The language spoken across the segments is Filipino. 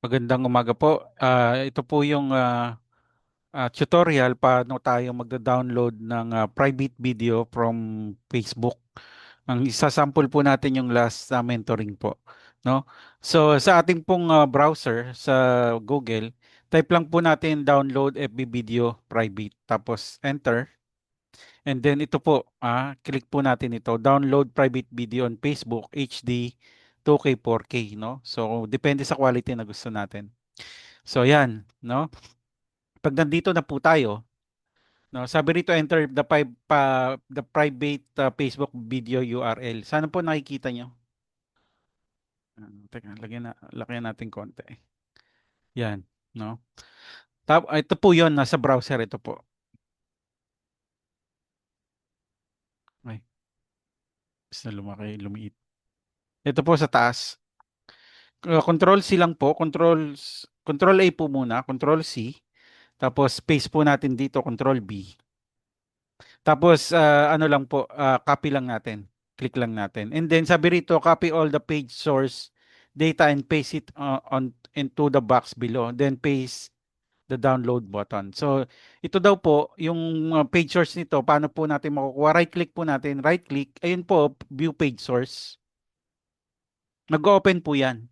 Magandang umaga po. Ito po yung tutorial paano tayo magda-download ng private video from Facebook. Ang isasample po natin yung last mentoring po, no? So sa ating pong browser sa Google, type lang po natin download FB video private tapos enter. And then ito po, click po natin ito, download private video on Facebook HD 2K 4K, no? So depende sa quality na gusto natin. So yan, no? Pag nandito na po tayo, no, sabi rito enter the private Facebook video URL. Sana po nakikita nyo. Teka, lagyan natin konti. Yan, no? Ito po 'yon nasa browser ito po. Ay, mas na lumiit. Ito po sa taas. Control C lang po, Control A po muna, Control C, tapos paste po natin dito, Control B. Tapos ano lang po, copy lang natin. Click lang natin. And then sabi rito, copy all the page source data and paste it on into the box below. Then paste the download button. So ito daw po, yung page source nito, paano po natin makukuha? Right click po natin, right click. Ayun po, view page source. Nag-open po 'yan.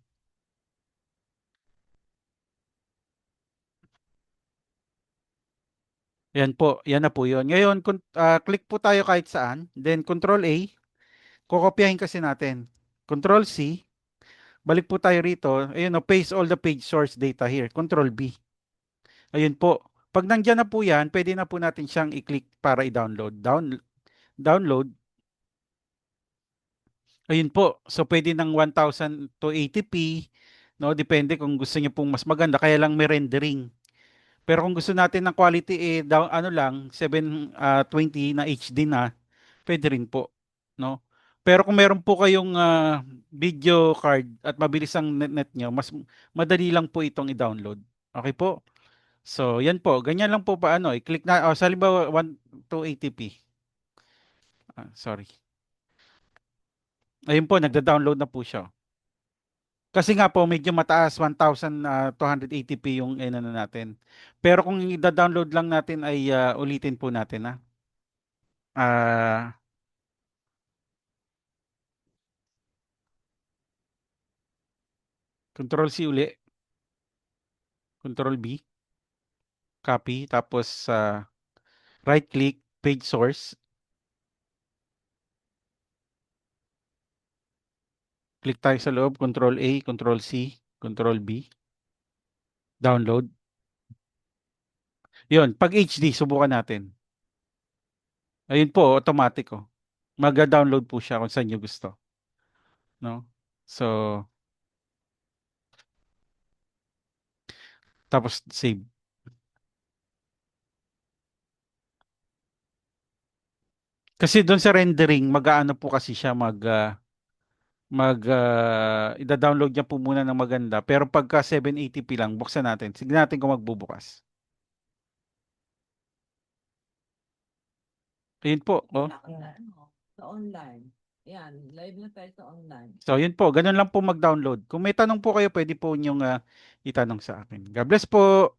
Yan po, yan na po 'yon. Ngayon, click po tayo kahit saan. Then Control A, kokopyahin kasi natin. Control C, balik po tayo rito. Ayun, paste all the page source data here. Control B. Ayun po. Pag nandiyan na po yan, pwede na po natin siyang i-click para i-download. Download. Ayun po. So, pwede ng 1000 to 80p. No? Depende kung gusto niyo pong mas maganda. Kaya lang may rendering. Pero kung gusto natin ng quality, ano lang, 720 na HD na, pwede rin po. No? Pero kung meron po kayong video card at mabilis ang net nyo, mas madali lang po itong i-download. Okay po? So, yan po. Ganyan lang po pa ano. I-click na. Sa halimbawa, 1 to 80p. Sorry. Ayun po, nagda-download na po siya. Kasi nga po, medyo mataas, 1280p yung ano natin. Pero kung i-download lang natin ay ulitin po natin na. Control C uli. Control B. Copy. Tapos right click, page source. Click tayo sa loob, Control A, Control C, Control B. Download. Yun, pag HD, subukan natin. Ayun po, automatic oh. Mag-download po siya kung saan nyo gusto. No? So, tapos save. Kasi doon sa rendering, mag-aano po kasi siya ida-download niya po muna ng maganda. Pero pagka 780p lang, buksan natin. Sige natin kung magbubukas. Ayun po, oh. Sa online. Yan, live na tayo sa online. So, yun po. Ganun lang po mag-download. Kung may tanong po kayo, pwede po inyong itanong sa akin. God bless po.